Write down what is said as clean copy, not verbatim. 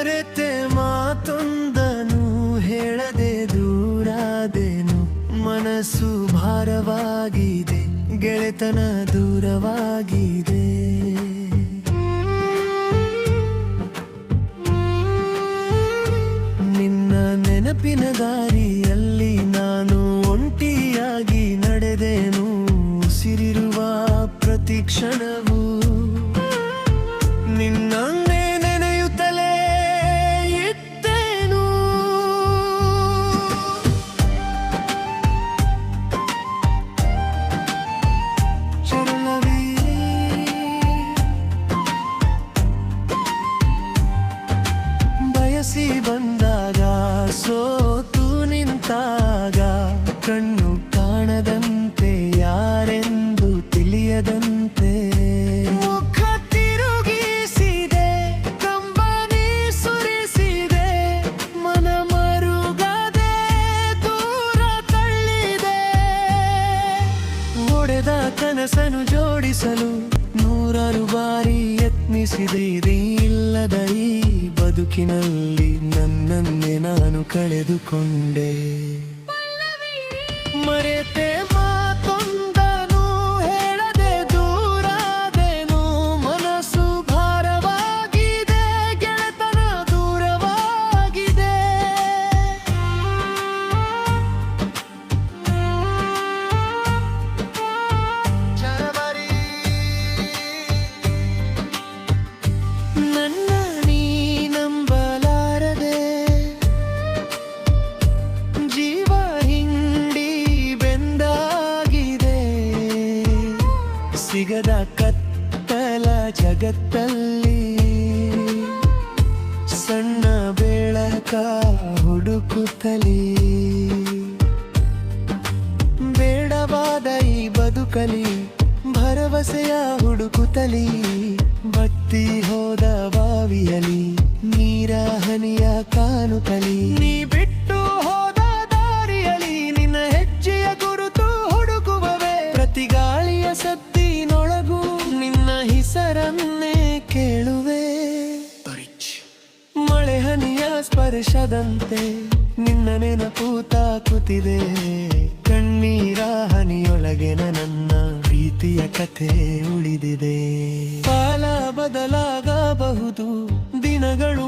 ಮರೆತೆ ಮಾತೊಂದನು ಹೇಳದೆ ದೂರಾದೆನು. ಮನಸ್ಸು ಭಾರವಾಗಿದೆ, ಗೆಳೆತನ ದೂರವಾಗಿದೆ. ನಿನ್ನ ನೆನಪಿನ ದಾರಿಯಲ್ಲಿ ನಾನು ಒಂಟಿಯಾಗಿ ನಡೆದೆನು. ಉಸಿರಿರುವ ಪ್ರತಿ ಕ್ಷಣವೂ ನಿನ್ನನ್ನೇ ನೆನೆಯುತ್ತಲೇ ಇದ್ದೇನು. ಚರಳವಿ ಬಯಸಿ ಬಂದಾಗ, ಸೋತು ನಿಂತಾಗ, ಕಣ್ಣು ಕಾಣದಂತೆ, ಯಾರೆಂದು ತಿಳಿಯದಂತೆ ಮುಖ ತಿರುಗಿಸಿದೆ, ಕಂಬನಿ ಸುರಿಸಿದೆ, ಮನ ಮರುಗದೆ ದೂರ ತಳ್ಳಿದೆ. ಒಡೆದ ಕನಸನ್ನು ಜೋಡಿಸಲು ನೂರಾರು ಬಾರಿ ಯತ್ನಿಸಿದೆ. ಇಲ್ಲದ ಈ ಬದುಕಿನಲ್ಲಿ ನನ್ನನ್ನೇ ನಾನು ಕಳೆದುಕೊಂಡೆ. ಮರೆತೆ ಮಾತೊಂದನು ಹೇಳದೆ ದೂರಾದೆನು. ಮನಸ್ಸು ಭಾರವಾಗಿದೆ, ಗೆಳೆತನ ದೂರವಾಗಿದೆ. ಜನವರಿ ನನ್ನ ನೀ ನಂಬಲಾರದೆ, ಜೀವ ಹಿಂಡಿ ಬೆಂದಾಗಿದೆ. ಸಿಗದ ಕತ್ತಲ ಜಗತ್ತಲ್ಲಿ ಸಣ್ಣ ಬೆಳಕ ಹುಡುಕುತ್ತಲೇ, ಬೇಡವಾದ ಈ ಬದುಕಲಿ ಭರವಸೆಯ ಹುಡುಕುತ್ತಲಿ. ಬತ್ತಿ ಹೋದ ಬಾವಿಯಲಿ ನೀರ ಹನಿಯ ಕಾಣುತ್ತಲಿ. ನೀ ಬಿಟ್ಟು ಹೋದ ದಾರಿಯಲಿ ನಿನ್ನ ಹೆಜ್ಜೆಯ ಗುರುತು ಹುಡುಕುವವೆ. ಪ್ರತಿ ಗಾಳಿಯ ಸದ್ದಿನೊಳಗೂ ನಿನ್ನ ಹೆಸರನ್ನೇ ಕೇಳುವೆ. ಮಳೆ ಹನಿಯ ಸ್ಪರ್ಶದಂತೆ ನಿನ್ನ ನೆನಪು ತಾಕುತ್ತಿದೆ. ಕಣ್ಣೀರ ಹನಿಯೊಳಗೆ ನನ್ನ ಪ್ರೀತಿಯ ಕಥೆ ಉಳಿದಿದೆ. ಕಾಲ ಬದಲಾಗಬಹುದು, ದಿನಗಳು